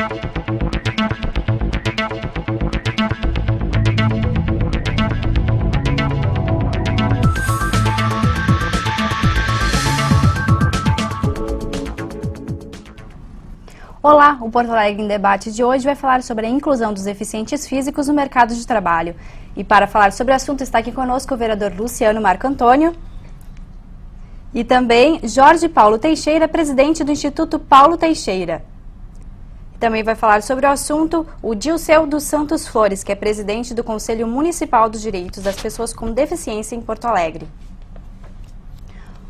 Olá, o Porto Alegre em Debate de hoje vai falar sobre a inclusão dos deficientes físicos no mercado de trabalho. E para falar sobre o assunto está aqui conosco o vereador Luciano Marco Antônio e também Jorge Paulo Teixeira, presidente do Instituto Paulo Teixeira. Também vai falar sobre o assunto o Dilceu dos Santos Flores, que é presidente do Conselho Municipal dos Direitos das Pessoas com Deficiência em Porto Alegre.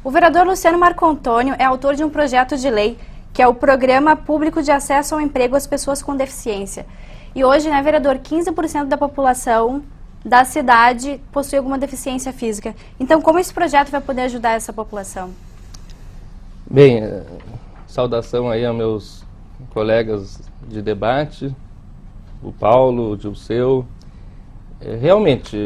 O vereador Luciano Marco Antônio é autor de um projeto de lei que é o Programa Público de Acesso ao Emprego às Pessoas com Deficiência. E hoje, né, vereador, 15% da população da cidade possui alguma deficiência física. Então, como esse projeto vai poder ajudar essa população? Bem, saudação aí aos meus colegas de debate, o Paulo, o Dilceu. Realmente,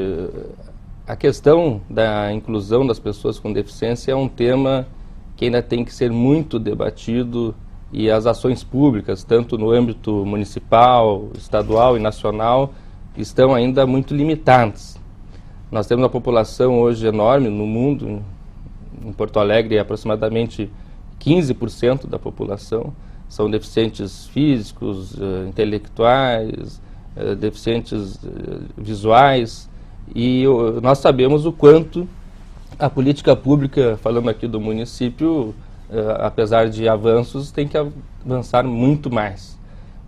a questão da inclusão das pessoas com deficiência é um tema que ainda tem que ser muito debatido, e as ações públicas, tanto no âmbito municipal, estadual e nacional, estão ainda muito limitadas. Nós temos uma população hoje enorme no mundo, em Porto Alegre aproximadamente 15% da população são deficientes físicos, intelectuais, deficientes visuais, e nós sabemos o quanto a política pública, falando aqui do município, apesar de avanços, tem que avançar muito mais.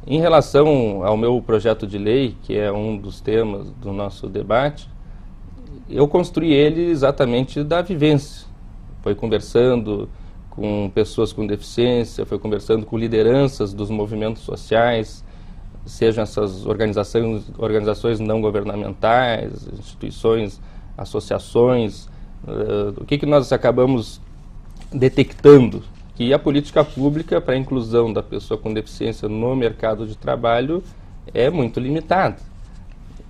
Em relação ao meu projeto de lei, que é um dos temas do nosso debate, eu construí ele exatamente da vivência. Foi conversando com pessoas com deficiência, foi conversando com lideranças dos movimentos sociais, sejam essas organizações não governamentais, instituições, associações. O que nós acabamos detectando? Que a política pública para a inclusão da pessoa com deficiência no mercado de trabalho é muito limitada.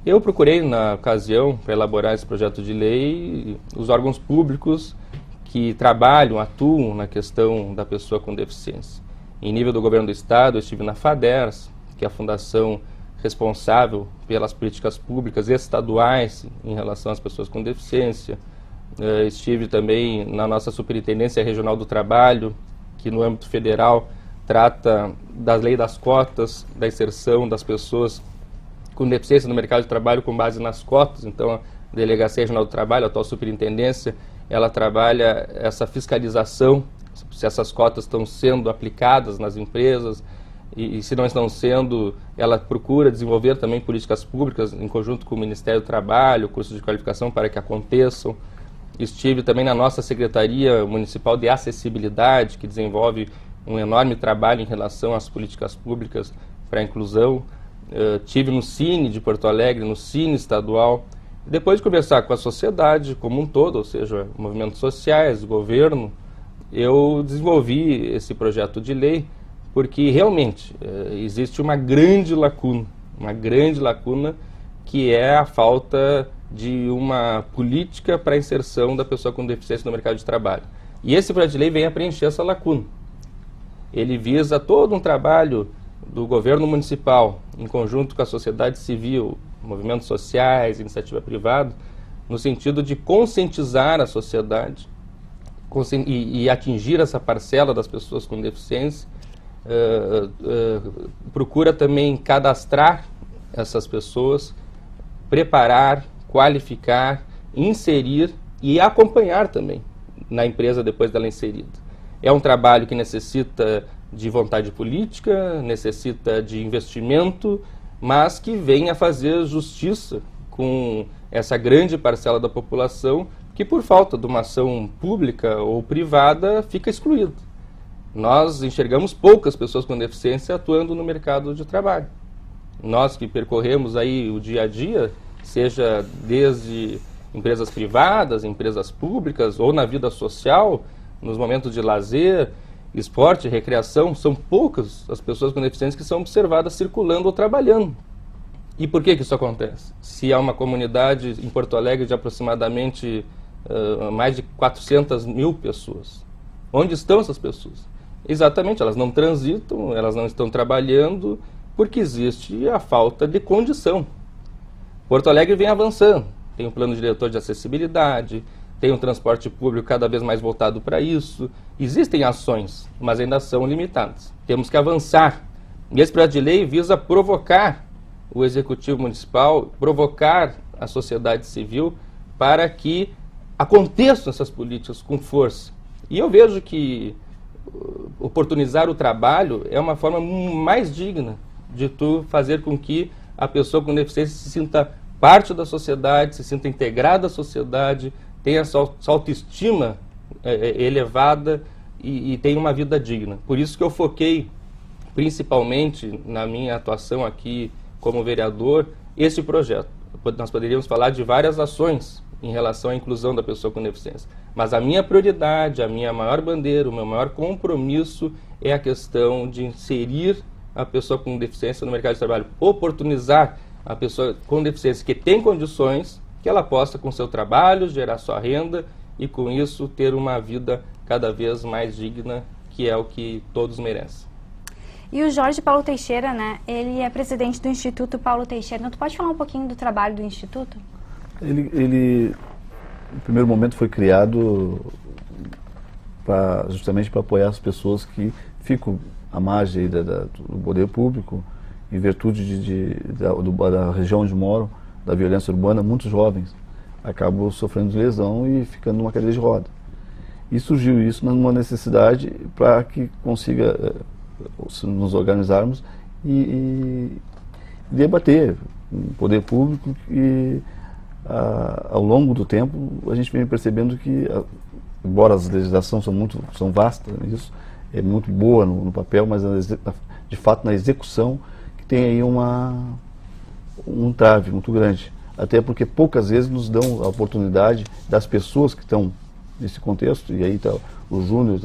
Eu procurei, na ocasião, para elaborar esse projeto de lei, os órgãos públicos que trabalham, atuam na questão da pessoa com deficiência. Em nível do governo do Estado, eu estive na FADERS, que é a fundação responsável pelas políticas públicas estaduais em relação às pessoas com deficiência. Estive também na nossa Superintendência Regional do Trabalho, que no âmbito federal trata da lei das cotas, da inserção das pessoas com deficiência no mercado de trabalho com base nas cotas. Então, a Delegacia Regional do Trabalho, a atual Superintendência, ela trabalha essa fiscalização, se essas cotas estão sendo aplicadas nas empresas, e se não estão sendo, ela procura desenvolver também políticas públicas em conjunto com o Ministério do Trabalho, cursos de qualificação para que aconteçam. Estive também na nossa Secretaria Municipal de Acessibilidade, que desenvolve um enorme trabalho em relação às políticas públicas para a inclusão. Estive no Cine de Porto Alegre, no Cine estadual. Depois de conversar com a sociedade como um todo, ou seja, movimentos sociais, governo, eu desenvolvi esse projeto de lei porque realmente existe uma grande lacuna que é a falta de uma política para a inserção da pessoa com deficiência no mercado de trabalho. E esse projeto de lei vem a preencher essa lacuna. Ele visa todo um trabalho do governo municipal, em conjunto com a sociedade civil, movimentos sociais, iniciativa privada, no sentido de conscientizar a sociedade e atingir essa parcela das pessoas com deficiência. Procura também cadastrar essas pessoas, preparar, qualificar, inserir e acompanhar também na empresa depois dela inserida. É um trabalho que necessita de vontade política, necessita de investimento, mas que vem a fazer justiça com essa grande parcela da população que, por falta de uma ação pública ou privada, fica excluída. Nós enxergamos poucas pessoas com deficiência atuando no mercado de trabalho. Nós que percorremos aí o dia a dia, seja desde empresas privadas, empresas públicas ou na vida social, nos momentos de lazer, esporte, recreação, são poucas as pessoas com deficiência que são observadas circulando ou trabalhando. E por que isso acontece? Se há uma comunidade em Porto Alegre de aproximadamente mais de 400 mil pessoas, onde estão essas pessoas? Exatamente, elas não transitam, elas não estão trabalhando porque existe a falta de condição. Porto Alegre vem avançando, tem um plano diretor de acessibilidade, tem um transporte público cada vez mais voltado para isso. Existem ações, mas ainda são limitadas. Temos que avançar. E esse projeto de lei visa provocar o Executivo Municipal, provocar a sociedade civil para que aconteçam essas políticas com força. E eu vejo que oportunizar o trabalho é uma forma mais digna de tu fazer com que a pessoa com deficiência se sinta parte da sociedade, se sinta integrada à sociedade, tenha sua autoestima elevada e tenha uma vida digna. Por isso que eu foquei principalmente na minha atuação aqui como vereador esse projeto. Nós poderíamos falar de várias ações em relação à inclusão da pessoa com deficiência, mas a minha prioridade, a minha maior bandeira, o meu maior compromisso é a questão de inserir a pessoa com deficiência no mercado de trabalho, oportunizar a pessoa com deficiência que tem condições, que ela possa com seu trabalho gerar sua renda e com isso ter uma vida cada vez mais digna, que é o que todos merecem. E o Jorge Paulo Teixeira, né, ele é presidente do Instituto Paulo Teixeira. Então, tu pode falar um pouquinho do trabalho do Instituto? Ele no primeiro momento, foi criado justamente para apoiar as pessoas que ficam à margem do poder público, em virtude da região onde moram, da violência urbana. Muitos jovens acabam sofrendo de lesão e ficando numa cadeira de roda. E surgiu isso numa necessidade para que consiga nos organizarmos e debater com o poder público. E ao longo do tempo a gente vem percebendo que, embora as legislações são vastas, isso é muito boa no papel, mas de fato na execução que tem aí um trave muito grande. Até porque poucas vezes nos dão a oportunidade das pessoas que estão nesse contexto, e aí está o Júnior,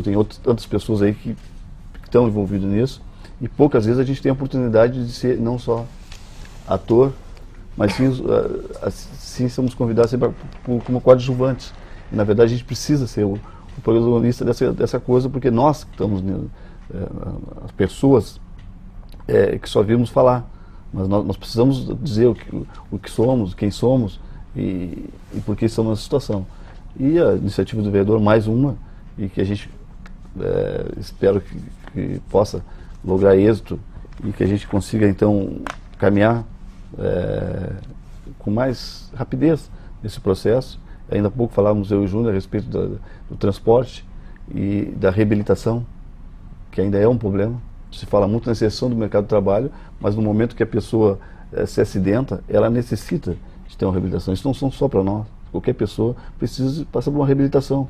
tem outras pessoas aí que estão envolvidos nisso, e poucas vezes a gente tem a oportunidade de ser não só ator, mas sim somos convidados sempre como coadjuvantes. E, na verdade, a gente precisa ser o protagonista dessa coisa, porque nós que estamos, as pessoas que só vimos falar, mas nós precisamos dizer o que somos, quem somos e por que estamos nessa situação. E a iniciativa do vereador, mais uma, e que a gente espero que possa lograr êxito e que a gente consiga então caminhar com mais rapidez nesse processo. Ainda há pouco falávamos, eu e o Júnior, a respeito do transporte e da reabilitação, que ainda é um problema. Se fala muito na inserção do mercado de trabalho, mas no momento que a pessoa se acidenta, ela necessita de ter uma reabilitação. Isso não são só para nós. Qualquer pessoa precisa passar por uma reabilitação.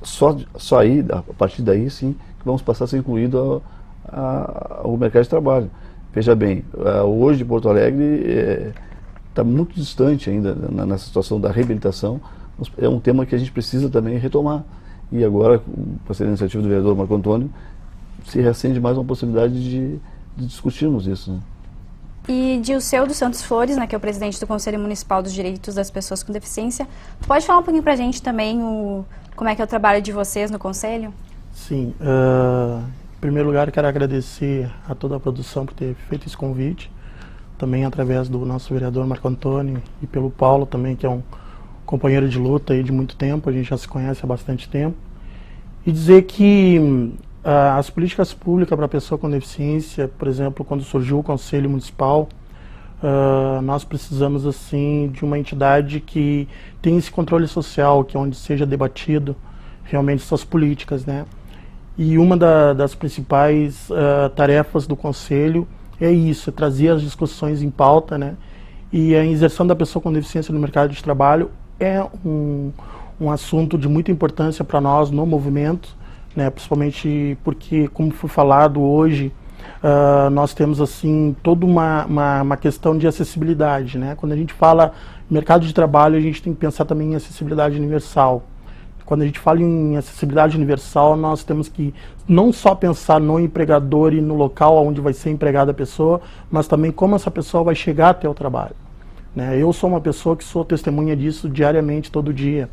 Só aí, a partir daí, sim, que vamos passar a ser incluído ao mercado de trabalho. Veja bem, hoje Porto Alegre está muito distante ainda nessa situação da reabilitação. É um tema que a gente precisa também retomar. E agora, com a iniciativa do vereador Marco Antônio, se reacende mais uma possibilidade de discutirmos isso, né? E Dilceu dos Santos Flores, né, que é o presidente do Conselho Municipal dos Direitos das Pessoas com Deficiência, pode falar um pouquinho pra gente também como é que é o trabalho de vocês no Conselho? Sim, em primeiro lugar quero agradecer a toda a produção por ter feito esse convite, também através do nosso vereador Marco Antônio e pelo Paulo também, que é um companheiro de luta aí de muito tempo, a gente já se conhece há bastante tempo, e dizer que as políticas públicas para a pessoa com deficiência, por exemplo, quando surgiu o Conselho Municipal, nós precisamos assim de uma entidade que tenha esse controle social, que é onde seja debatido realmente suas políticas, né? E uma das principais tarefas do Conselho é isso, é trazer as discussões em pauta, né? E a inserção da pessoa com deficiência no mercado de trabalho é um assunto de muita importância para nós no movimento, né, principalmente porque, como foi falado hoje, nós temos assim toda uma questão de acessibilidade, né? Quando a gente fala mercado de trabalho, a gente tem que pensar também em acessibilidade universal. Quando a gente fala em acessibilidade universal, nós temos que não só pensar no empregador e no local onde vai ser empregada a pessoa, mas também como essa pessoa vai chegar até o trabalho, né? Eu sou uma pessoa que sou testemunha disso diariamente, todo dia,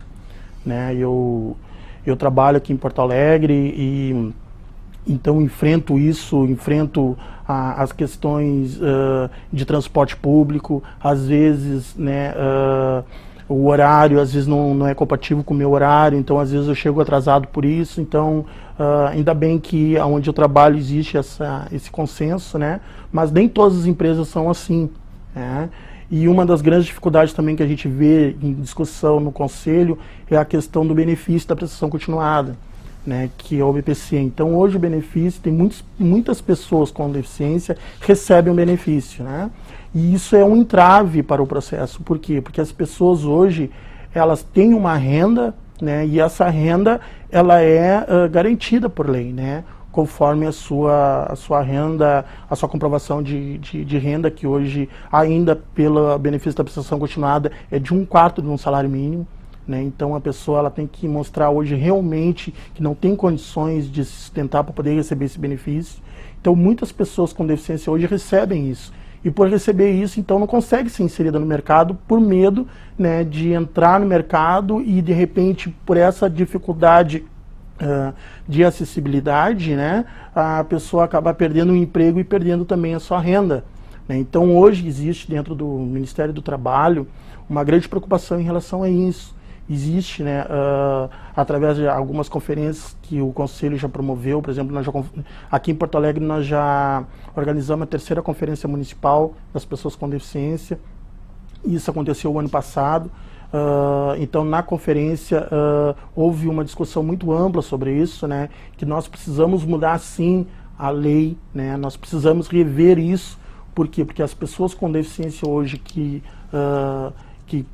né? Eu trabalho aqui em Porto Alegre e Então enfrento isso, enfrento as questões de transporte público, às vezes, né, o horário às vezes não é compatível com o meu horário, então às vezes eu chego atrasado por isso, então ainda bem que onde eu trabalho existe esse consenso, né, mas nem todas as empresas são assim, né? E uma das grandes dificuldades também que a gente vê em discussão no Conselho é a questão do benefício da prestação continuada, né, que é o BPC. Então hoje o benefício, tem muitas pessoas com deficiência recebem um benefício, né? E isso é um entrave para o processo. Por quê? Porque as pessoas hoje, elas têm uma renda, né, e essa renda ela é garantida por lei, né, conforme a sua renda, a sua comprovação de renda, que hoje ainda pelo benefício da prestação continuada é de 1/4 de um salário mínimo. Né? Então a pessoa ela tem que mostrar hoje realmente que não tem condições de se sustentar para poder receber esse benefício. Então muitas pessoas com deficiência hoje recebem isso. E por receber isso, então não consegue ser inserida no mercado por medo, né, de entrar no mercado e de repente por essa dificuldade de acessibilidade, né, a pessoa acaba perdendo o emprego e perdendo também a sua renda. Né? Então hoje existe dentro do Ministério do Trabalho uma grande preocupação em relação a isso. Existe, né, através de algumas conferências que o Conselho já promoveu, por exemplo, aqui em Porto Alegre nós já organizamos a 3ª Conferência Municipal das Pessoas com Deficiência. Isso aconteceu o ano passado. Então na conferência houve uma discussão muito ampla sobre isso, né, que nós precisamos mudar sim a lei, né, nós precisamos rever isso. Por quê? Porque as pessoas com deficiência hoje que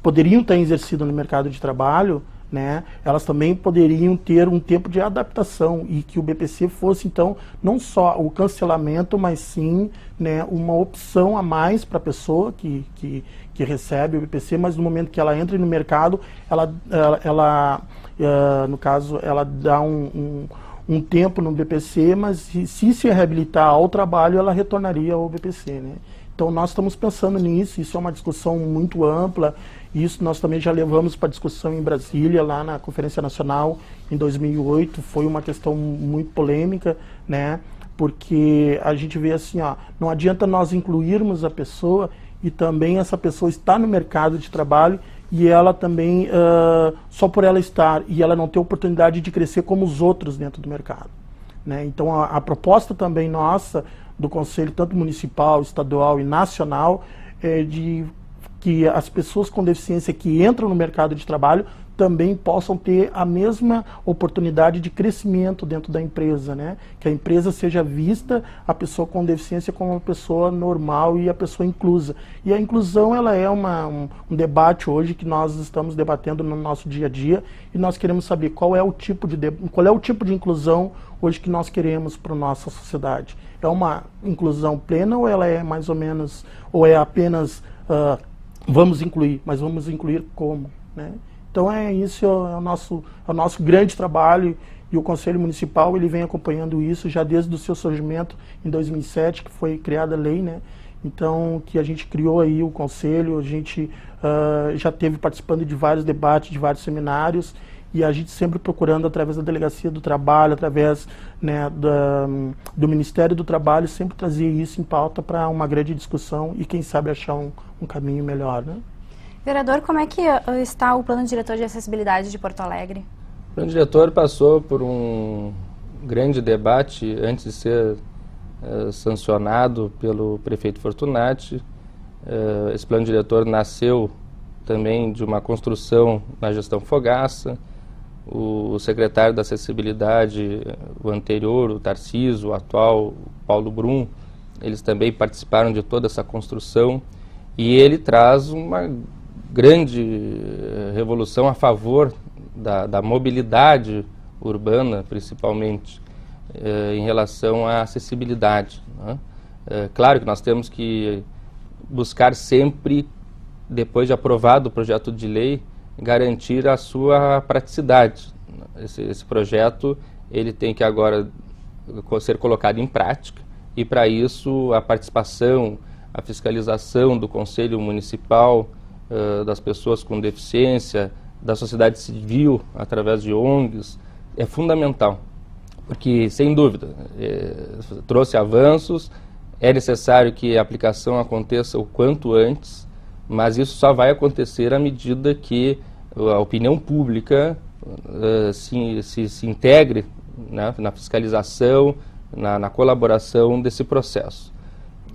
poderiam estar exercidas no mercado de trabalho, né, elas também poderiam ter um tempo de adaptação e que o BPC fosse, então, não só o cancelamento, mas sim, né, uma opção a mais para a pessoa que recebe o BPC, mas no momento que ela entra no mercado, no caso, ela dá um tempo no BPC, mas se reabilitar ao trabalho, ela retornaria ao BPC, né? Então nós estamos pensando nisso, isso é uma discussão muito ampla, isso nós também já levamos para discussão em Brasília, lá na Conferência Nacional, em 2008, foi uma questão muito polêmica, né, porque a gente vê assim, ó, não adianta nós incluirmos a pessoa e também essa pessoa está no mercado de trabalho e ela também, só por ela estar, e ela não ter oportunidade de crescer como os outros dentro do mercado. Né? Então a proposta também nossa, do Conselho, tanto municipal, estadual e nacional, é de que as pessoas com deficiência que entram no mercado de trabalho também possam ter a mesma oportunidade de crescimento dentro da empresa, né? Que a empresa seja vista a pessoa com deficiência como uma pessoa normal e a pessoa inclusa. E a inclusão ela é um debate hoje que nós estamos debatendo no nosso dia a dia e nós queremos saber qual é o tipo de inclusão hoje que nós queremos para a nossa sociedade. É uma inclusão plena ou ela é mais ou menos, ou é apenas vamos incluir, mas vamos incluir como, né? Então isso é o nosso grande trabalho e o Conselho Municipal ele vem acompanhando isso já desde o seu surgimento em 2007, que foi criada a lei, né? Então que a gente criou aí o Conselho, a gente já teve participando de vários debates, de vários seminários e a gente sempre procurando através da Delegacia do Trabalho, através, né, do Ministério do Trabalho, sempre trazer isso em pauta para uma grande discussão e quem sabe achar um caminho melhor, né? Vereador, como é que está o Plano Diretor de Acessibilidade de Porto Alegre? O Plano Diretor passou por um grande debate antes de ser sancionado pelo prefeito Fortunati. Esse Plano Diretor nasceu também de uma construção na gestão Fogaça. O secretário da Acessibilidade, o anterior, o Tarcísio, o atual, o Paulo Brum, eles também participaram de toda essa construção e ele traz uma grande revolução a favor da mobilidade urbana, principalmente em relação à acessibilidade, né? Claro que nós temos que buscar sempre, depois de aprovado o projeto de lei, garantir a sua praticidade. Esse projeto ele tem que agora ser colocado em prática e para isso a participação, a fiscalização do Conselho Municipal, das pessoas com deficiência, da sociedade civil, através de ONGs, é fundamental porque, sem dúvida, trouxe avanços, é necessário que a aplicação aconteça o quanto antes, mas isso só vai acontecer à medida que a opinião pública se integre, né, na fiscalização, na colaboração desse processo.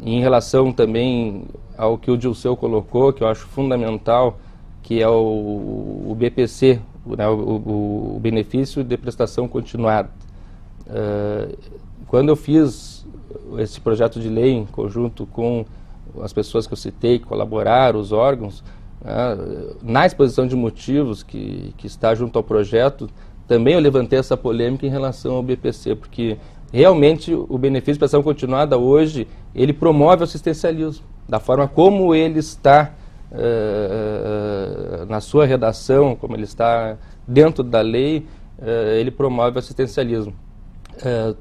E em relação também ao que o Dilceu colocou, que eu acho fundamental, que é o BPC, né, o benefício de prestação continuada. Quando eu fiz esse projeto de lei em conjunto com as pessoas que eu citei, que colaboraram, os órgãos, na exposição de motivos que está junto ao projeto, também eu levantei essa polêmica em relação ao BPC, porque realmente o benefício de prestação continuada hoje, ele promove o assistencialismo, da forma como ele está na sua redação, como ele está dentro da lei, ele promove o assistencialismo.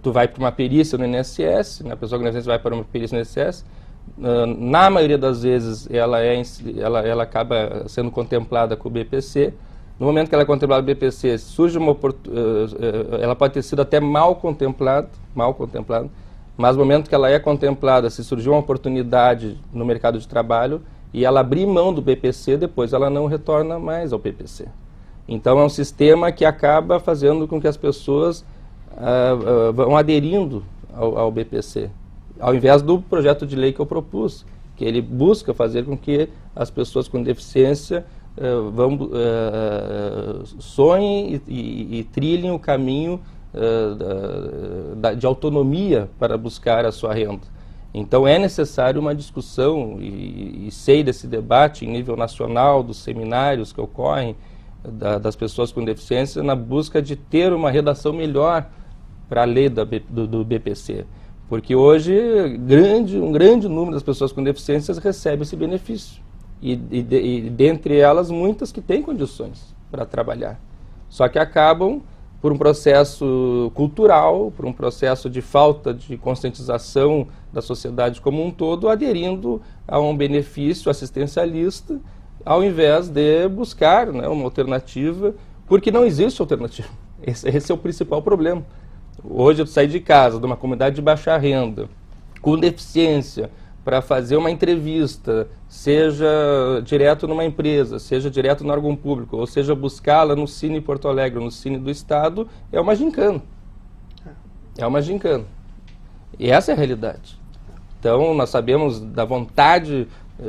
Tu vai para uma perícia no INSS, a pessoa com deficiência vai para uma perícia no INSS, na maioria das vezes ela acaba sendo contemplada com o BPC. No momento que ela é contemplada com o BPC, surge ela pode ter sido até mal contemplada, mas no momento que ela é contemplada, se surgiu uma oportunidade no mercado de trabalho e ela abrir mão do BPC, depois ela não retorna mais ao BPC. Então é um sistema que acaba fazendo com que as pessoas vão aderindo ao BPC, ao invés do projeto de lei que eu propus, que ele busca fazer com que as pessoas com deficiência sonhem e trilhem o caminho de autonomia para buscar a sua renda. Então é necessário uma discussão, e sei desse debate em nível nacional, dos seminários que ocorrem, das pessoas com deficiência, na busca de ter uma redação melhor para a lei do BPC. Porque hoje um grande número das pessoas com deficiências recebe esse benefício. E dentre elas, muitas que têm condições para trabalhar. Só que acabam, por um processo cultural, por um processo de falta de conscientização da sociedade como um todo, aderindo a um benefício assistencialista, ao invés de buscar, né, uma alternativa, porque não existe alternativa. Esse é o principal problema. Hoje eu saí de casa, de uma comunidade de baixa renda, com deficiência, para fazer uma entrevista, seja direto numa empresa, seja direto no órgão público, ou seja buscá-la no Cine Porto Alegre, ou no Cine do Estado, é uma gincana. É uma gincana. E essa é a realidade. Então, nós sabemos da vontade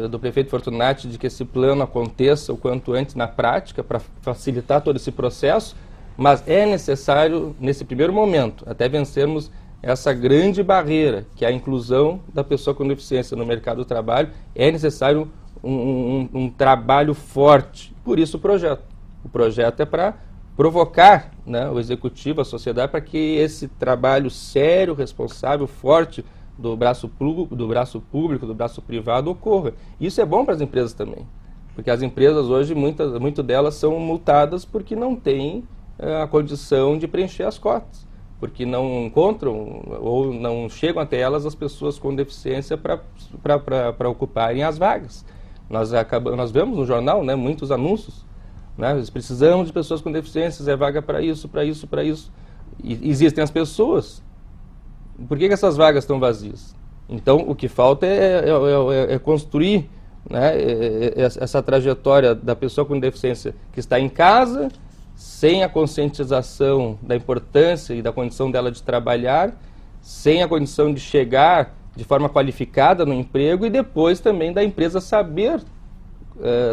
do prefeito Fortunati de que esse plano aconteça o quanto antes na prática, para facilitar todo esse processo, mas é necessário, nesse primeiro momento, até vencermos essa grande barreira, que é a inclusão da pessoa com deficiência no mercado do trabalho, é necessário um trabalho forte. Por isso o projeto. O projeto é para provocar, né, o executivo, a sociedade, para que esse trabalho sério, responsável, forte do braço público, do braço privado ocorra. Isso é bom para as empresas também, porque as empresas hoje, muitas delas são multadas porque não têm a condição de preencher as cotas, porque não encontram ou não chegam até elas as pessoas com deficiência para ocuparem as vagas. Nós vemos no jornal, né, muitos anúncios, né, precisamos de pessoas com deficiências, é vaga para isso, para isso, para isso. E existem as pessoas. Por que essas vagas estão vazias? Então, o que falta é construir, né, essa trajetória da pessoa com deficiência que está em casa, sem a conscientização da importância e da condição dela de trabalhar, sem a condição de chegar de forma qualificada no emprego, e depois também da empresa saber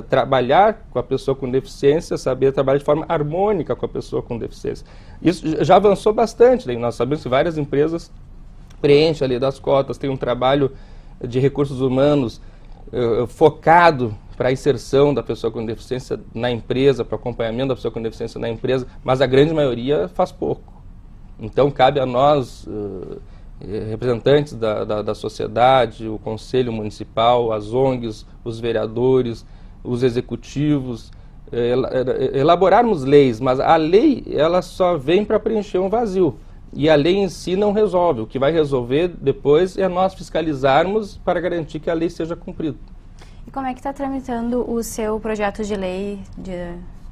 trabalhar com a pessoa com deficiência, saber trabalhar de forma harmônica com a pessoa com deficiência. Isso já avançou bastante, né? Nós sabemos que várias empresas preenchem a lei das cotas, tem um trabalho de recursos humanos focado para a inserção da pessoa com deficiência na empresa, para o acompanhamento da pessoa com deficiência na empresa, mas a grande maioria faz pouco. Então, cabe a nós, representantes da sociedade, o Conselho Municipal, as ONGs, os vereadores, os executivos, elaborarmos leis, mas a lei ela só vem para preencher um vazio. E a lei em si não resolve. O que vai resolver depois é nós fiscalizarmos para garantir que a lei seja cumprida. E como é que está tramitando o seu projeto de lei?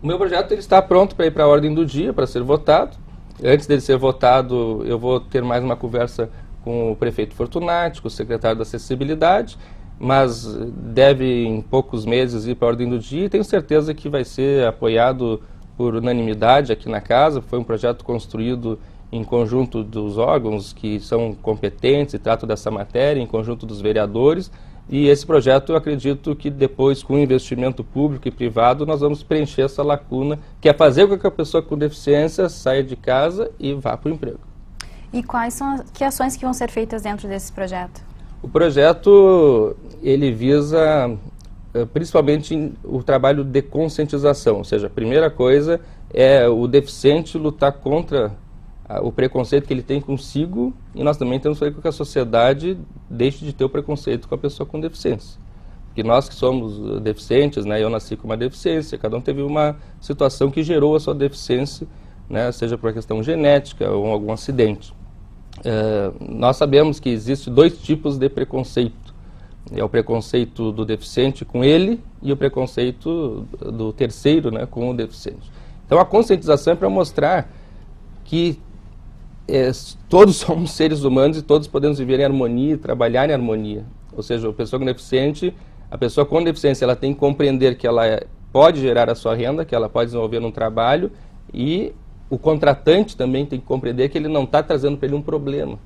O meu projeto ele está pronto para ir para a ordem do dia, para ser votado. Antes dele ser votado, eu vou ter mais uma conversa com o prefeito Fortunati, com o secretário da Acessibilidade, mas deve em poucos meses ir para a ordem do dia e tenho certeza que vai ser apoiado por unanimidade aqui na casa. Foi um projeto construído em conjunto dos órgãos que são competentes e tratam dessa matéria, em conjunto dos vereadores, e esse projeto eu acredito que depois, com investimento público e privado, nós vamos preencher essa lacuna, que é fazer com que a pessoa com deficiência saia de casa e vá para o emprego. E quais são que ações que vão ser feitas dentro desse projeto? O projeto, ele visa principalmente o trabalho de conscientização, ou seja, a primeira coisa é o deficiente lutar contra o preconceito que ele tem consigo, e nós também temos que fazer com que a sociedade deixe de ter o preconceito com a pessoa com deficiência. Porque nós que somos deficientes, né, eu nasci com uma deficiência, cada um teve uma situação que gerou a sua deficiência, né, seja por uma questão genética ou algum acidente. Nós sabemos que existem dois tipos de preconceito. É o preconceito do deficiente com ele e o preconceito do terceiro, né, com o deficiente. Então a conscientização é para mostrar que todos somos seres humanos e todos podemos viver em harmonia e trabalhar em harmonia. Ou seja, a pessoa com deficiência, ela tem que compreender que ela pode gerar a sua renda, que ela pode desenvolver um trabalho, e o contratante também tem que compreender que ele não está trazendo para ele um problema.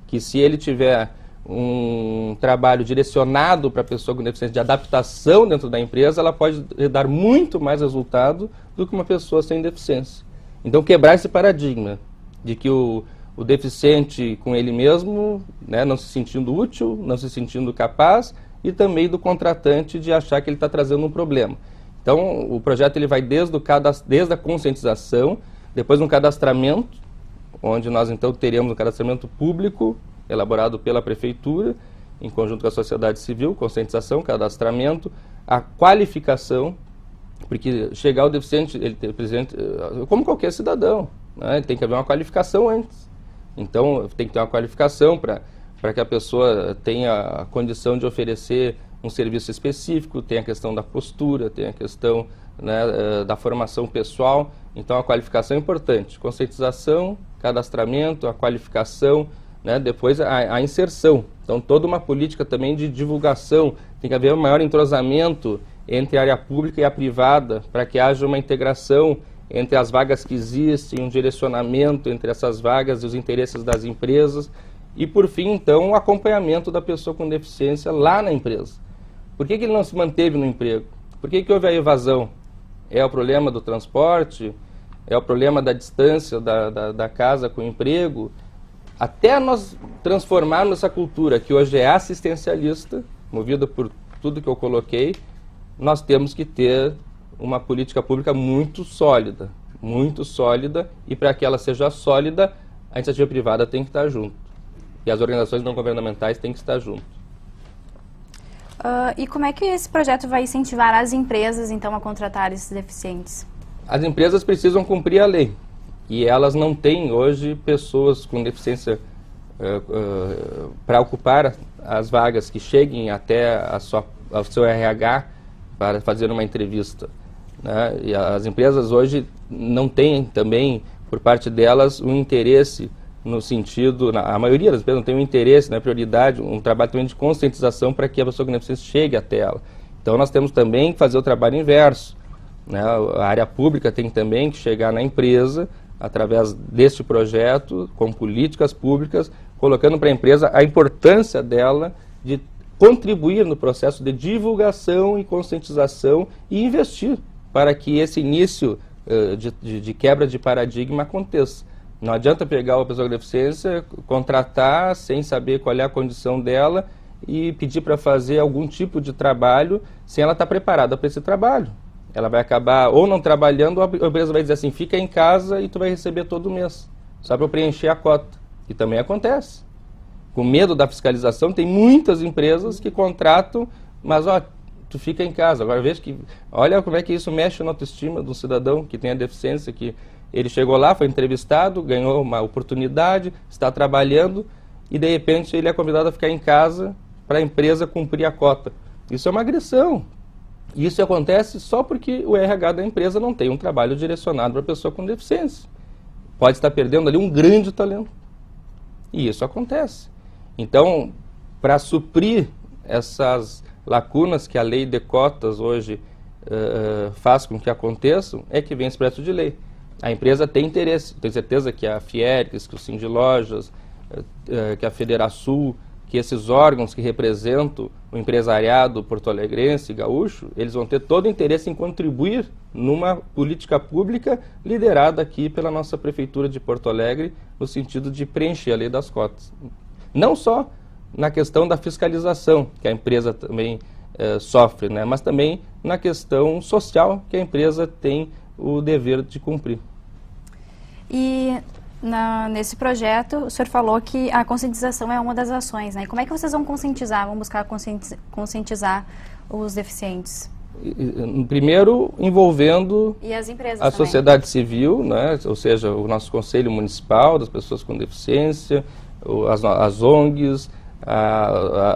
Que se ele tiver um trabalho direcionado para a pessoa com deficiência de adaptação dentro da empresa, ela pode dar muito mais resultado do que uma pessoa sem deficiência. Então quebrar esse paradigma de que o deficiente com ele mesmo, né, não se sentindo útil, não se sentindo capaz, e também do contratante de achar que ele está trazendo um problema. Então o projeto ele vai desde a conscientização, depois um cadastramento, onde nós então teremos um cadastramento público elaborado pela prefeitura, em conjunto com a sociedade civil, conscientização, cadastramento, a qualificação, porque chegar o deficiente, ele tem presente, como qualquer cidadão, né, tem que haver uma qualificação antes. Então tem que ter uma qualificação para que a pessoa tenha a condição de oferecer um serviço específico, tem a questão da postura, tem a questão, né, da formação pessoal. Então a qualificação é importante, conscientização, cadastramento, a qualificação, né, depois a inserção. Então toda uma política também de divulgação, tem que haver um maior entrosamento entre a área pública e a privada, para que haja uma integração entre as vagas que existem, um direcionamento entre essas vagas e os interesses das empresas, e por fim então o acompanhamento da pessoa com deficiência lá na empresa. Por que ele não se manteve no emprego? Por que houve a evasão? É o problema do transporte? É o problema da distância da casa com o emprego? Até nós transformarmos essa cultura, que hoje é assistencialista, movida por tudo que eu coloquei, nós temos que ter uma política pública muito sólida, e para que ela seja sólida, a iniciativa privada tem que estar junto, e as organizações não governamentais têm que estar junto. E como é que esse projeto vai incentivar as empresas, então, a contratar esses deficientes? As empresas precisam cumprir a lei, e elas não têm hoje pessoas com deficiência para ocupar as vagas que cheguem até ao seu RH para fazer uma entrevista, né? E as empresas hoje não têm também, por parte delas, um interesse no sentido, a maioria das empresas não tem um interesse, né, prioridade, um trabalho também de conscientização para que a pessoa com deficiência chegue até ela. Então nós temos também que fazer o trabalho inverso, né? A área pública tem também que chegar na empresa, através deste projeto, com políticas públicas, colocando para a empresa a importância dela de contribuir no processo de divulgação e conscientização e investir para que esse início de quebra de paradigma aconteça. Não adianta pegar uma pessoa com deficiência, contratar sem saber qual é a condição dela e pedir para fazer algum tipo de trabalho sem ela estar preparada para esse trabalho. Ela vai acabar ou não trabalhando, ou a empresa vai dizer assim, fica em casa e tu vai receber todo mês, só para preencher a cota, que também acontece. Com medo da fiscalização, tem muitas empresas que contratam, mas ó, tu fica em casa. Agora veja que, olha como é que isso mexe na autoestima do cidadão que tem a deficiência, que ele chegou lá, foi entrevistado, ganhou uma oportunidade, está trabalhando e de repente ele é convidado a ficar em casa para a empresa cumprir a cota. Isso é uma agressão. Isso acontece só porque o RH da empresa não tem um trabalho direcionado para a pessoa com deficiência. pode estar perdendo ali um grande talento. E isso acontece. Então, para suprir essas lacunas que a lei de cotas hoje faz com que aconteçam, é que vem esse projeto de lei. A empresa tem interesse, tenho certeza que a Fiergs, que o Sindilojas, que a Federação, que esses órgãos que representam o empresariado porto-alegrense e gaúcho, eles vão ter todo o interesse em contribuir numa política pública liderada aqui pela nossa Prefeitura de Porto Alegre, no sentido de preencher a lei das cotas. Não só na questão da fiscalização, que a empresa também sofre, né, mas também na questão social, que a empresa tem o dever de cumprir. E nesse projeto, o senhor falou que a conscientização é uma das ações, né? E como é que vocês vão conscientizar, vão buscar conscientizar os deficientes? Primeiro, envolvendo e as empresas a sociedade civil, né? Ou seja, o nosso Conselho Municipal das Pessoas com Deficiência, as ONGs,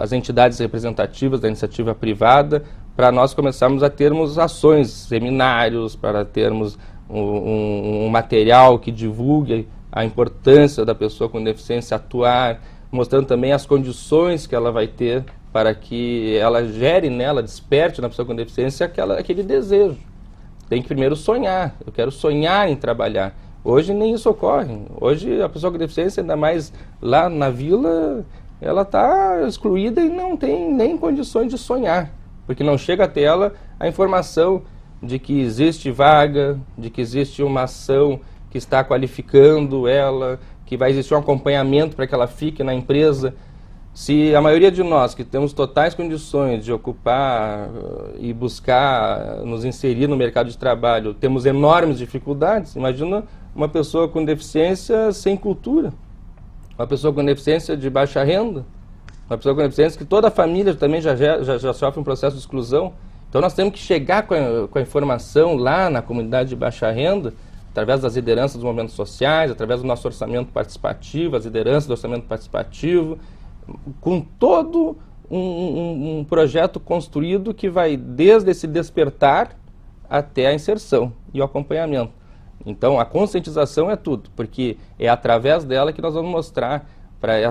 as entidades representativas da iniciativa privada, para nós começarmos a termos ações, seminários, para termos um material que divulgue a importância da pessoa com deficiência atuar, mostrando também as condições que ela vai ter para que ela gere nela, desperte na pessoa com deficiência aquele desejo. Tem que primeiro sonhar, eu quero sonhar em trabalhar. Hoje nem isso ocorre. Hoje a pessoa com deficiência, ainda mais lá na vila, ela está excluída e não tem nem condições de sonhar, porque não chega até ela a informação de que existe vaga, de que existe uma ação que está qualificando ela, que vai existir um acompanhamento para que ela fique na empresa. Se a maioria de nós que temos totais condições de ocupar e buscar nos inserir no mercado de trabalho, temos enormes dificuldades, imagina uma pessoa com deficiência sem cultura, uma pessoa com deficiência de baixa renda, uma pessoa com deficiência que toda a família também já sofre um processo de exclusão. Então nós temos que chegar com a informação lá na comunidade de baixa renda, através das lideranças dos movimentos sociais, através do nosso orçamento participativo, as lideranças do orçamento participativo, com todo um projeto construído que vai desde esse despertar até a inserção e o acompanhamento. Então a conscientização é tudo, porque é através dela que nós vamos mostrar para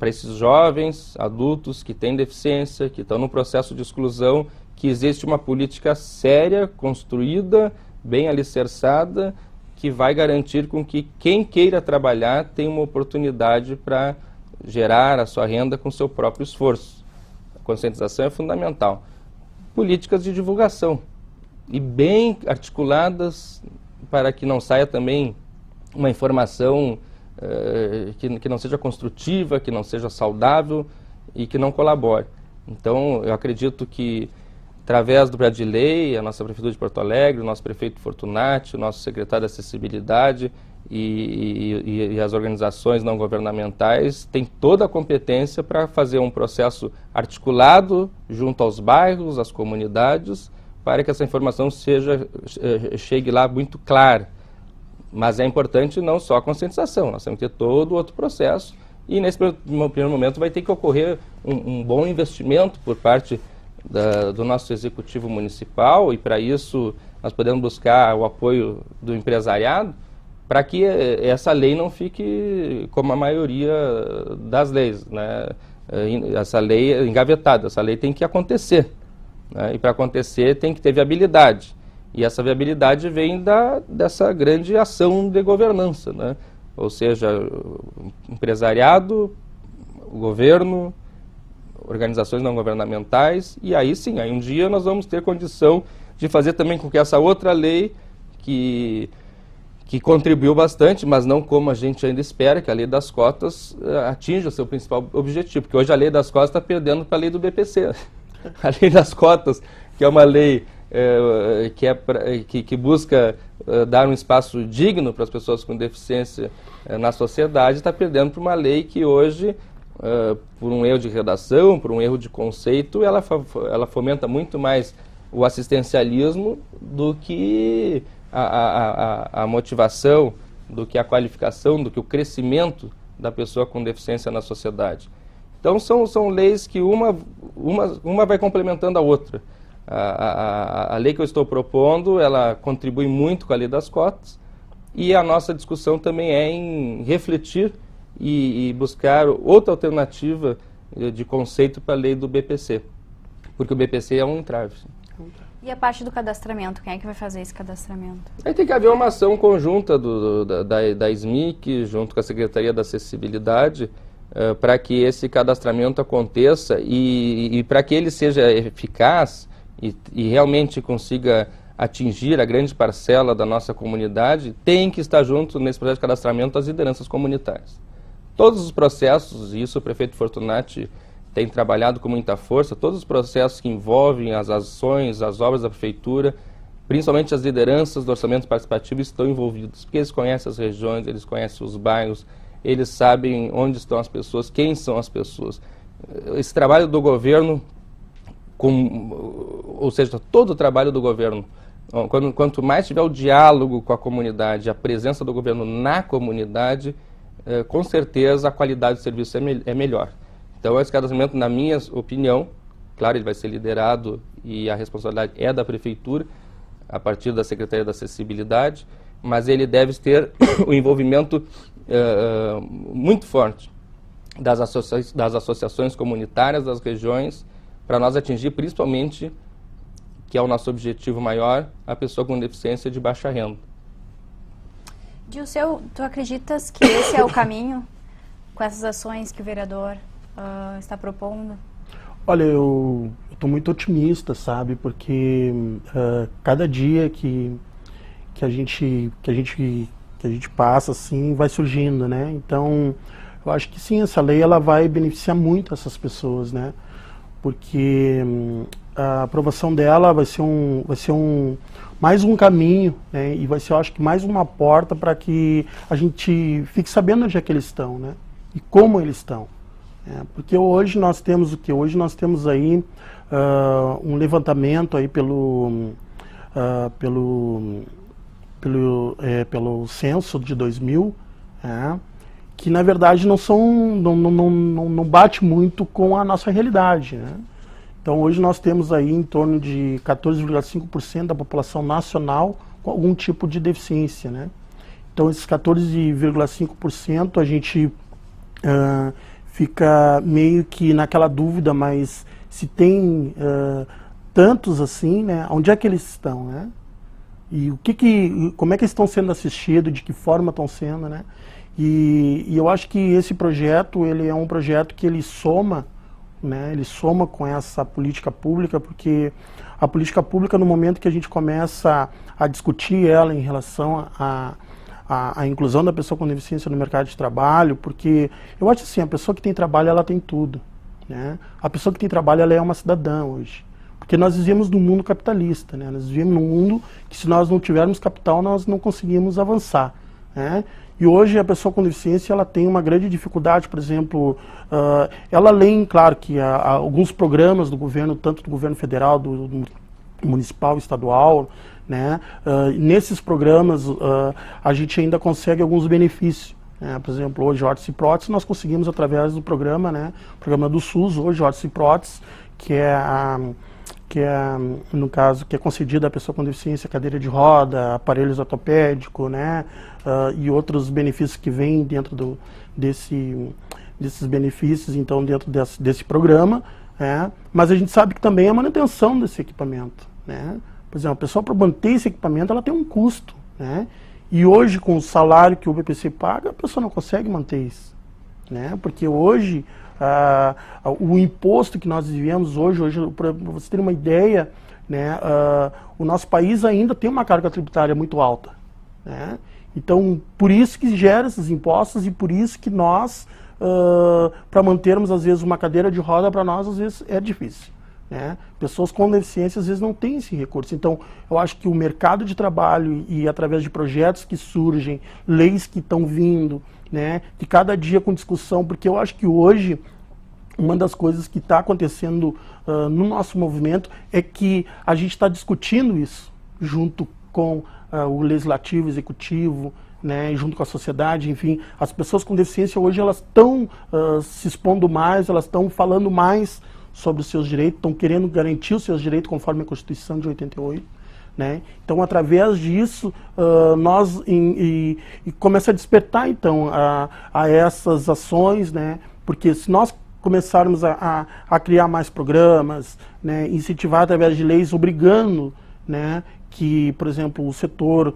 esses jovens, adultos que têm deficiência, que estão no processo de exclusão, que existe uma política séria, construída, bem alicerçada, que vai garantir com que quem queira trabalhar tenha uma oportunidade para gerar a sua renda com seu próprio esforço. A conscientização é fundamental. Políticas de divulgação, e bem articuladas para que não saia também uma informação que não seja construtiva, que não seja saudável e que não colabore. Então, eu acredito que através do projeto de lei, a nossa Prefeitura de Porto Alegre, o nosso prefeito Fortunati, o nosso secretário de Acessibilidade e as organizações não governamentais têm toda a competência para fazer um processo articulado junto aos bairros, às comunidades, para que essa informação chegue lá muito clara. Mas é importante não só a conscientização, nós temos que ter todo outro processo e nesse primeiro momento vai ter que ocorrer um bom investimento por parte do nosso executivo municipal, e para isso nós podemos buscar o apoio do empresariado para que essa lei não fique como a maioria das leis, né? Essa lei é engavetada, essa lei tem que acontecer, né? E para acontecer tem que ter viabilidade, e essa viabilidade vem dessa grande ação de governança, né? Ou seja, o empresariado, o governo, organizações não governamentais, e aí sim, aí um dia nós vamos ter condição de fazer também com que essa outra lei que contribuiu bastante, mas não como a gente ainda espera, que a lei das cotas atinja o seu principal objetivo, porque hoje a lei das cotas está perdendo para a lei do BPC. A lei das cotas, que é uma lei que busca dar um espaço digno para as pessoas com deficiência na sociedade, está perdendo para uma lei que hoje, por um erro de redação, por um erro de conceito, ela fomenta muito mais o assistencialismo do que a motivação, do que a qualificação, do que o crescimento da pessoa com deficiência na sociedade. Então são leis que uma vai complementando a outra. A lei que eu estou propondo, ela contribui muito com a lei das cotas, e a nossa discussão também é em refletir e buscar outra alternativa de conceito para a lei do BPC, porque o BPC é um entrave. E a parte do cadastramento, quem é que vai fazer esse cadastramento? Aí tem que haver uma ação conjunta da SMIC, junto com a Secretaria da Acessibilidade, para que esse cadastramento aconteça e para que ele seja eficaz e realmente consiga atingir a grande parcela da nossa comunidade, tem que estar junto nesse processo de cadastramento as lideranças comunitárias. Todos os processos, e isso o prefeito Fortunati tem trabalhado com muita força, todos os processos que envolvem as ações, as obras da prefeitura, principalmente as lideranças do orçamento participativo estão envolvidos, porque eles conhecem as regiões, eles conhecem os bairros, eles sabem onde estão as pessoas, quem são as pessoas. Esse trabalho do governo, ou seja, todo o trabalho do governo, quanto mais tiver o diálogo com a comunidade, a presença do governo na comunidade, com certeza a qualidade do serviço é melhor. Então, esse cadastramento, na minha opinião, claro, ele vai ser liderado e a responsabilidade é da Prefeitura, a partir da Secretaria da Acessibilidade, mas ele deve ter o envolvimento muito forte das associações comunitárias, das regiões, para nós atingir principalmente, que é o nosso objetivo maior, a pessoa com deficiência de baixa renda. Dilceu, tu acreditas que esse é o caminho com essas ações que o vereador está propondo? Olha, eu estou muito otimista, sabe, porque cada dia que a gente passa, assim, vai surgindo, né? Então, eu acho que sim, essa lei ela vai beneficiar muito essas pessoas, né? Porque a aprovação dela vai ser mais um caminho, né? E vai ser, eu acho que, mais uma porta para que a gente fique sabendo onde é que eles estão, né? E como eles estão. Porque hoje nós temos o que? Hoje nós temos aí um levantamento aí pelo censo de 2000, que na verdade não bate muito com a nossa realidade, né? Então hoje nós temos aí em torno de 14,5% da população nacional com algum tipo de deficiência, né? Então esses 14,5% a gente fica meio que naquela dúvida, mas se tem tantos assim, né? Onde é que eles estão, né? E como é que eles estão sendo assistidos, de que forma estão sendo, né? E eu acho que esse projeto, ele é um projeto que ele soma, né? Ele soma com essa política pública, porque a política pública, no momento que a gente começa a discutir ela em relação a inclusão da pessoa com deficiência no mercado de trabalho, porque eu acho assim, a pessoa que tem trabalho, ela tem tudo, né? A pessoa que tem trabalho, ela é uma cidadã hoje. Porque nós vivemos num mundo capitalista, né? Nós vivemos num mundo que, se nós não tivermos capital, nós não conseguimos avançar, né? E hoje a pessoa com deficiência, ela tem uma grande dificuldade, por exemplo, ela além, claro, que alguns programas do governo, tanto do governo federal, do municipal, estadual, né? Nesses programas a gente ainda consegue alguns benefícios. Por exemplo, hoje órtese e prótese nós conseguimos através do programa, né? Programa do SUS, hoje órtese e prótese, que é, no caso, que é concedida à pessoa com deficiência, cadeira de roda, aparelhos ortopédicos, né? E outros benefícios que vêm dentro desses benefícios, então, dentro desse programa, mas a gente sabe que também é a manutenção desse equipamento, né? Por exemplo, a pessoa, para manter esse equipamento, ela tem um custo, né? E hoje, com o salário que o BPC paga, a pessoa não consegue manter isso, né? Porque hoje, o imposto que nós vivemos hoje, para você ter uma ideia, né, o nosso país ainda tem uma carga tributária muito alta, né? Então, por isso que gera esses impostos e por isso que nós, para mantermos, às vezes, uma cadeira de roda, para nós, às vezes, é difícil, né? Pessoas com deficiência, às vezes, não têm esse recurso. Então, eu acho que o mercado de trabalho e através de projetos que surgem, leis que estão vindo, né, que cada dia com discussão, porque eu acho que hoje uma das coisas que está acontecendo no nosso movimento é que a gente está discutindo isso junto com o legislativo, executivo, né, junto com a sociedade, enfim. As pessoas com deficiência hoje elas estão se expondo mais, elas estão falando mais sobre os seus direitos, estão querendo garantir os seus direitos conforme a Constituição de 88. né? Então, através disso, nós começa a despertar, então, a essas ações, né? Porque se nós começarmos a criar mais programas, né? Incentivar através de leis, obrigando, né? Que, por exemplo, o setor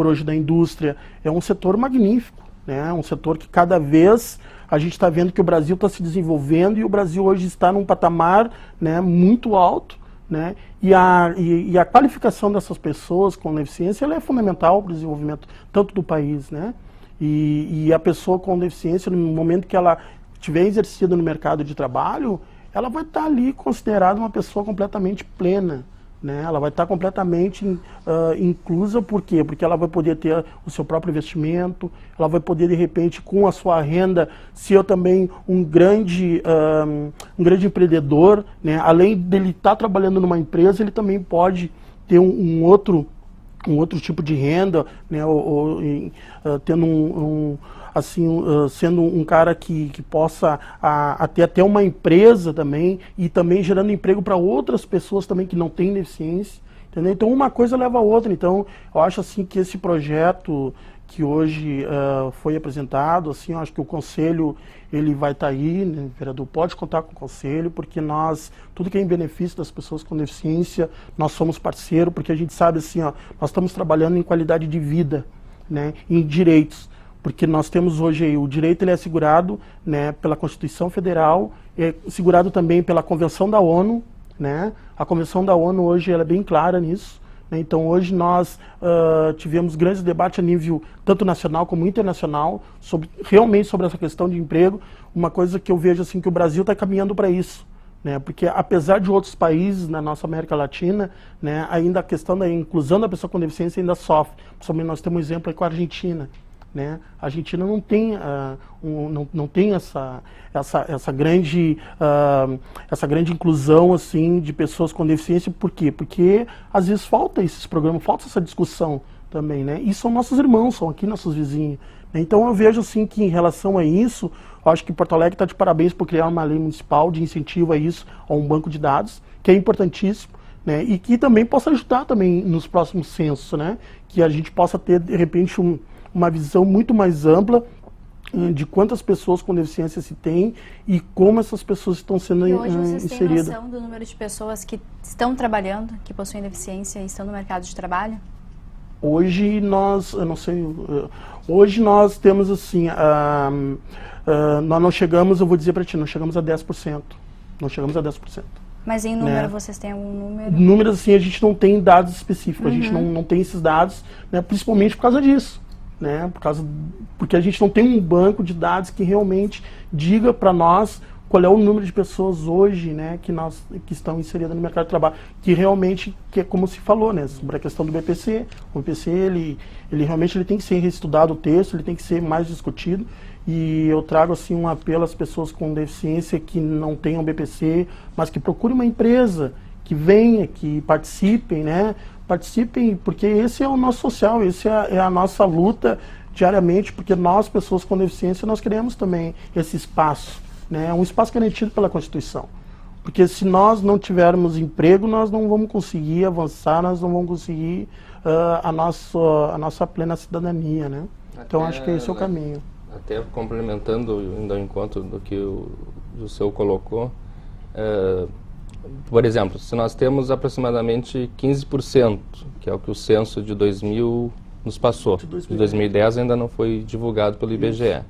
hoje da indústria é um setor magnífico, né? Um setor que cada vez a gente está vendo que o Brasil está se desenvolvendo e o Brasil hoje está num patamar, né, muito alto, né? E a qualificação dessas pessoas com deficiência ela é fundamental para o desenvolvimento tanto do país, né? E a pessoa com deficiência, no momento que ela estiver exercida no mercado de trabalho, ela vai estar ali considerada uma pessoa completamente plena, né? Ela vai estar completamente inclusa. Por quê? Porque ela vai poder ter o seu próprio investimento, ela vai poder, de repente, com a sua renda, ser também um grande empreendedor, né? Além dele estar trabalhando numa empresa, ele também pode ter um outro tipo de renda, né? Tendo sendo um cara que possa ter até uma empresa também, e também gerando emprego para outras pessoas também que não têm deficiência, entendeu? Então uma coisa leva a outra. Então eu acho assim que esse projeto que hoje foi apresentado, assim, eu acho que o conselho ele vai estar aí, né? O vereador pode contar com o conselho, porque tudo que é em benefício das pessoas com deficiência, nós somos parceiro, porque a gente sabe assim, ó, nós estamos trabalhando em qualidade de vida, né? Em direitos. Porque nós temos hoje aí, o direito ele é assegurado, né, pela Constituição Federal, é assegurado também pela Convenção da ONU, né? A Convenção da ONU hoje ela é bem clara nisso, né? Então hoje nós tivemos grandes debates a nível tanto nacional como internacional, realmente sobre essa questão de emprego. Uma coisa que eu vejo assim que o Brasil está caminhando para isso, né? Porque apesar de outros países na nossa América Latina, né, ainda a questão da inclusão da pessoa com deficiência ainda sofre. Principalmente nós temos um exemplo aí com a Argentina. Né? A Argentina não tem essa grande inclusão assim de pessoas com deficiência. Por quê? Porque às vezes falta esses programas, falta essa discussão também, né? E são nossos irmãos, são aqui nossos vizinhos, né? Então eu vejo assim que em relação a isso, eu acho que Porto Alegre está de parabéns por criar uma lei municipal de incentivo a isso, a um banco de dados, que é importantíssimo, né? E que também possa ajudar também nos próximos censos, né? Que a gente possa ter de repente uma visão muito mais ampla de quantas pessoas com deficiência se tem e como essas pessoas estão sendo inseridas. E hoje vocês têm noção do número de pessoas que estão trabalhando, que possuem deficiência e estão no mercado de trabalho? Hoje nós, eu não sei, hoje nós temos assim, nós não chegamos, eu vou dizer para ti, não chegamos a 10%. Não chegamos a 10%. Mas em número, né? Vocês têm algum número? Números assim, a gente não tem dados específicos, a gente não tem esses dados, né, principalmente por causa disso. Né, porque a gente não tem um banco de dados que realmente diga para nós qual é o número de pessoas hoje, né, que estão inseridas no mercado de trabalho, que realmente, que é como se falou, né, sobre a questão do BPC. O BPC, ele realmente tem que ser reestudado o texto, ele tem que ser mais discutido, e eu trago assim um apelo às pessoas com deficiência que não tenham BPC, mas que procurem uma empresa, que venha, que participem, né, porque esse é o nosso social, esse é a nossa luta diariamente, porque nós, pessoas com deficiência, nós queremos também esse espaço, né? Um espaço garantido pela Constituição. Porque se nós não tivermos emprego, nós não vamos conseguir avançar, nós não vamos conseguir a nossa plena cidadania, né? Então acho que esse é o caminho. Até complementando, indo ao encontro do que o seu colocou, por exemplo, se nós temos aproximadamente 15%, que é o que o censo de 2000 nos passou, de 2010 ainda não foi divulgado pelo IBGE.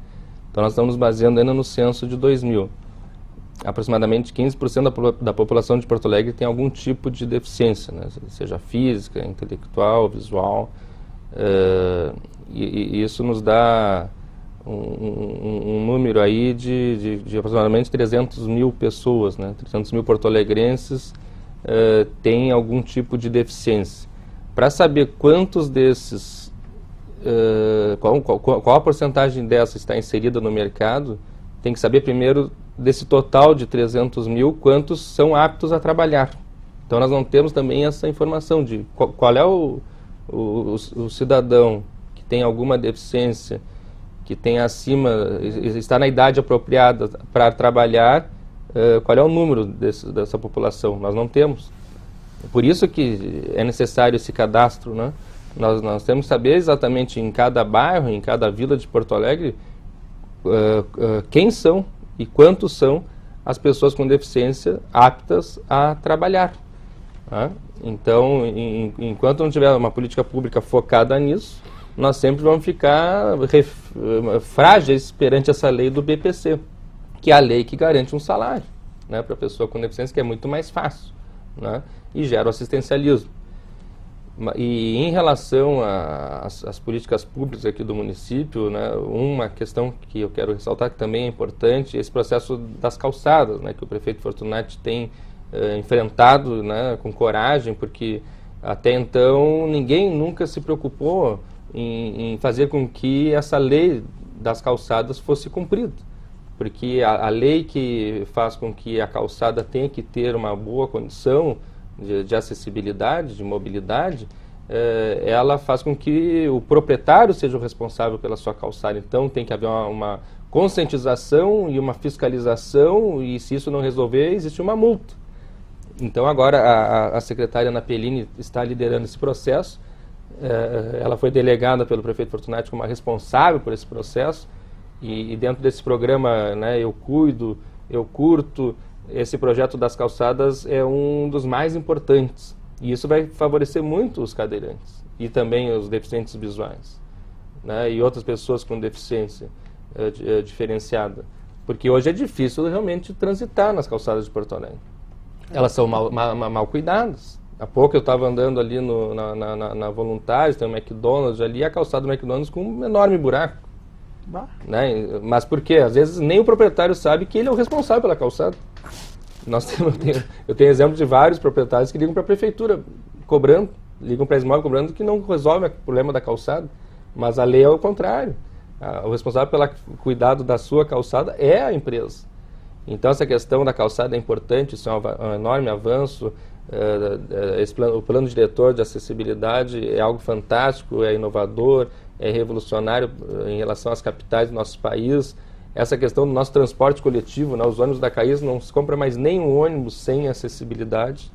Então nós estamos baseando ainda no censo de 2000. Aproximadamente 15% da população de Porto Alegre tem algum tipo de deficiência, né? Seja física, intelectual, visual, e isso nos dá um número aí de aproximadamente 300 mil pessoas, né? 300 mil porto-alegrenses têm algum tipo de deficiência. Para saber quantos desses, qual a porcentagem dessa está inserida no mercado, tem que saber primeiro desse total de 300 mil, quantos são aptos a trabalhar. Então nós não temos também essa informação de qual é o cidadão que tem alguma deficiência, que tem está na idade apropriada para trabalhar, qual é o número dessa população. Nós não temos. Por isso que é necessário esse cadastro, né? Nós temos que saber exatamente em cada bairro, em cada vila de Porto Alegre, quem são e quantos são as pessoas com deficiência aptas a trabalhar. Né? Então, enquanto não tiver uma política pública focada nisso, nós sempre vamos ficar frágeis perante essa lei do BPC, que é a lei que garante um salário, né, para a pessoa com deficiência, que é muito mais fácil, né, e gera o assistencialismo. E em relação às políticas públicas aqui do município, né, uma questão que eu quero ressaltar que também é importante, esse processo das calçadas, né, que o prefeito Fortunati tem enfrentado, né, com coragem, porque até então ninguém nunca se preocupou em fazer com que essa lei das calçadas fosse cumprida. Porque a lei que faz com que a calçada tenha que ter uma boa condição de acessibilidade, de mobilidade, ela faz com que o proprietário seja o responsável pela sua calçada. Então tem que haver uma conscientização e uma fiscalização, e se isso não resolver, existe uma multa. Então agora a secretária Ana Pellini está liderando esse processo. Ela foi delegada pelo prefeito Fortunati como a responsável por esse processo, e dentro desse programa, né, Eu Cuido, Eu Curto, esse projeto das calçadas é um dos mais importantes, e isso vai favorecer muito os cadeirantes e também os deficientes visuais, né, e outras pessoas com deficiência diferenciada, porque hoje é difícil realmente transitar nas calçadas de Porto Alegre. Elas são mal cuidadas. Há pouco eu estava andando ali na Voluntários, tem um McDonald's ali, a calçada do McDonald's com um enorme buraco. Né? Mas por quê? Às vezes nem o proprietário sabe que ele é o responsável pela calçada. Eu tenho exemplo de vários proprietários que ligam para a prefeitura cobrando, ligam para a Esmóvel cobrando, que não resolve o problema da calçada. Mas a lei é o contrário. O responsável pelo cuidado da sua calçada é a empresa. Então essa questão da calçada é importante, isso é um enorme avanço. O plano diretor de acessibilidade é algo fantástico, é inovador, é revolucionário em relação às capitais do nosso país. Essa questão do nosso transporte coletivo, né, os ônibus da CAIS, não se compra mais nenhum ônibus sem acessibilidade,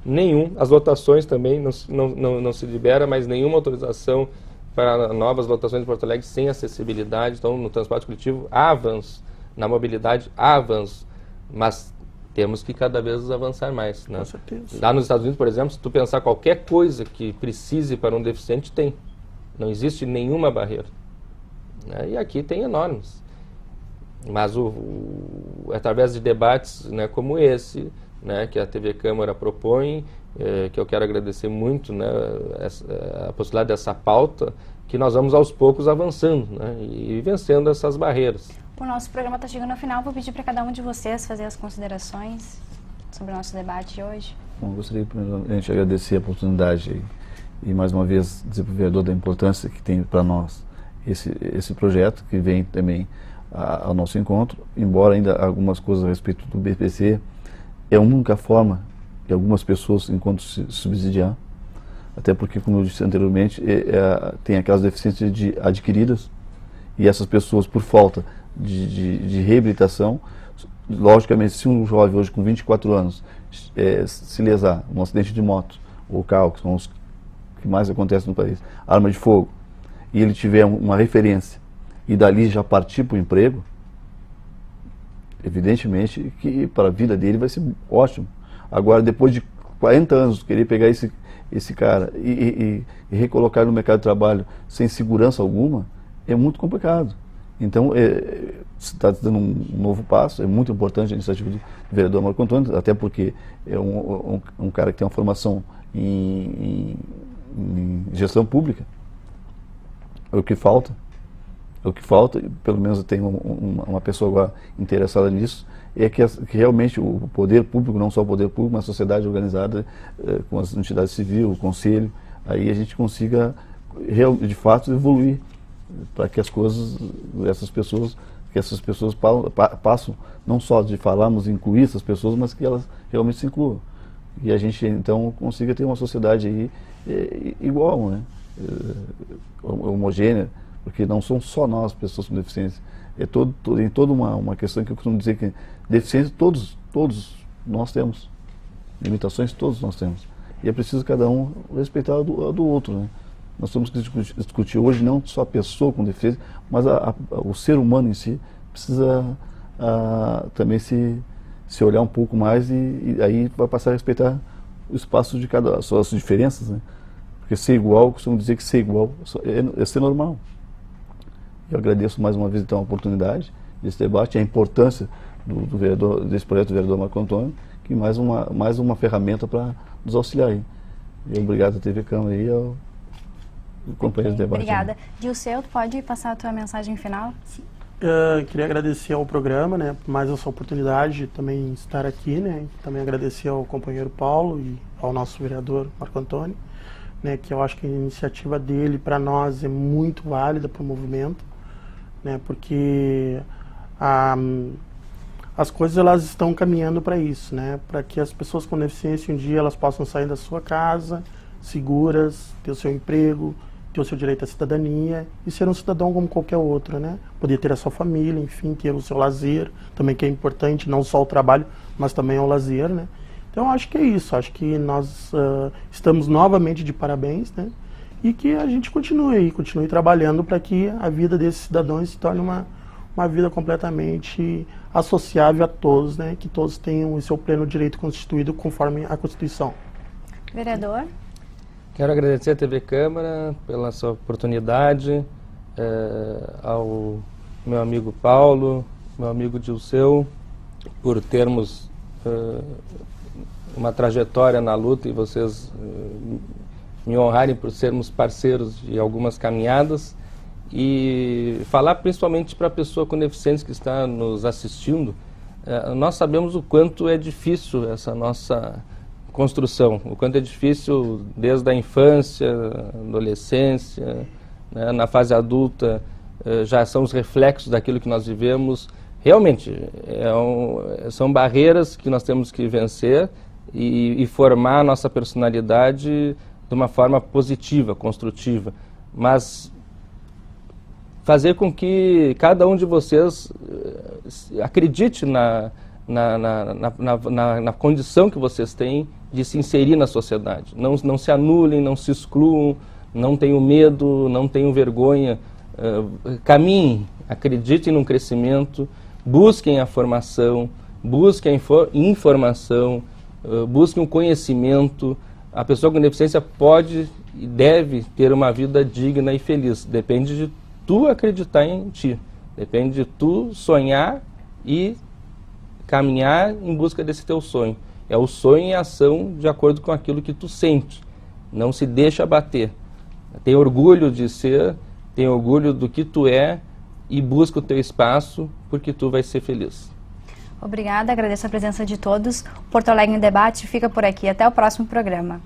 nenhum. As lotações também não se libera mais nenhuma autorização para novas lotações de Porto Alegre sem acessibilidade. Então no transporte coletivo há avanço, na mobilidade há avanço, mas temos que cada vez avançar mais, né? Com certeza. Lá nos Estados Unidos, por exemplo, se tu pensar qualquer coisa que precise para um deficiente, tem. Não existe nenhuma barreira. Né? E aqui tem enormes. Mas através de debates, né, como esse, né, que a TV Câmara propõe, que eu quero agradecer muito, né, a possibilidade dessa pauta, que nós vamos aos poucos avançando, né, e vencendo essas barreiras. O nosso programa está chegando ao final, vou pedir para cada um de vocês fazer as considerações sobre o nosso debate de hoje. Bom, gostaria primeiramente de agradecer a oportunidade e mais uma vez dizer para o vereador da importância que tem para nós esse projeto, que vem também ao nosso encontro, embora ainda algumas coisas a respeito do BPC, é a única forma que algumas pessoas encontram se subsidiar, até porque, como eu disse anteriormente, tem aquelas deficiências adquiridas, e essas pessoas, por falta de reabilitação, logicamente, se um jovem hoje com 24 anos se lesar num acidente de moto ou carro, que são os que mais acontecem no país, arma de fogo, e ele tiver uma referência e dali já partir para o emprego, evidentemente que para a vida dele vai ser ótimo. Agora, depois de 40 anos, querer pegar esse cara e recolocar no mercado de trabalho sem segurança alguma, é muito complicado. Então, se está dando um novo passo, é muito importante a iniciativa do vereador Marco Antônio, até porque é um cara que tem uma formação em gestão pública. É o que falta, pelo menos eu tenho uma pessoa agora interessada nisso, é que realmente o poder público, não só o poder público, mas a sociedade organizada, com as entidades civis, o conselho, aí a gente consiga de fato evoluir para que essas pessoas passam não só de falarmos em incluir essas pessoas, mas que elas realmente se incluam. E a gente então consiga ter uma sociedade aí igual, né? Homogênea, porque não são só nós, pessoas com deficiência, tem toda uma questão que eu costumo dizer que deficiência todos nós temos, limitações todos nós temos. E é preciso cada um respeitar o do outro, né? Nós temos que discutir hoje não só a pessoa com deficiência, mas o ser humano em si precisa também se olhar um pouco mais e aí vai passar a respeitar o espaço de cada, as suas diferenças, né? Porque ser igual, costumo dizer que ser igual é ser normal. Eu agradeço mais uma vez então a oportunidade desse debate, a importância desse projeto do vereador Marco Antônio, que mais uma ferramenta para nos auxiliar aí. E obrigado à TV Câmara e ao companheiro de debate. Obrigada. Dilceu, pode passar a tua mensagem final? Sim. Queria agradecer ao programa, né, por mais essa oportunidade de também estar aqui, né, também agradecer ao companheiro Paulo e ao nosso vereador Marco Antônio, né, que eu acho que a iniciativa dele para nós é muito válida para o movimento, né, porque as coisas elas estão caminhando para isso, né, para que as pessoas com deficiência um dia elas possam sair da sua casa seguras, ter o seu emprego, ter o seu direito à cidadania e ser um cidadão como qualquer outro, né? Poder ter a sua família, enfim, ter o seu lazer, também que é importante, não só o trabalho, mas também o lazer, né? Então acho que é isso, acho que nós estamos novamente de parabéns, né? E que a gente continue trabalhando para que a vida desses cidadãos se torne uma vida completamente associável a todos, né? Que todos tenham o seu pleno direito constituído conforme a Constituição. Vereador? Quero agradecer à TV Câmara pela sua oportunidade, ao meu amigo Paulo, meu amigo Dilceu, por termos uma trajetória na luta e vocês me honrarem por sermos parceiros de algumas caminhadas e falar principalmente para a pessoa com deficiência que está nos assistindo. Nós sabemos o quanto é difícil essa nossa construção, o quanto é difícil desde a infância, adolescência, né, na fase adulta, já são os reflexos daquilo que nós vivemos. Realmente, são barreiras que nós temos que vencer e formar a nossa personalidade de uma forma positiva, construtiva, mas fazer com que cada um de vocês acredite na condição que vocês têm de se inserir na sociedade. Não se anulem, não se excluam, não tenham medo, não tenham vergonha. Caminhem, acreditem no crescimento, busquem a formação, busquem a informação, busquem o conhecimento. A pessoa com deficiência pode e deve ter uma vida digna e feliz. Depende de tu acreditar em ti. Depende de tu sonhar e caminhar em busca desse teu sonho. É o sonho em ação de acordo com aquilo que tu sente. Não se deixa abater. Tem orgulho de ser, tem orgulho do que tu é e busca o teu espaço porque tu vai ser feliz. Obrigada, agradeço a presença de todos. Porto Alegre em Debate fica por aqui. Até o próximo programa.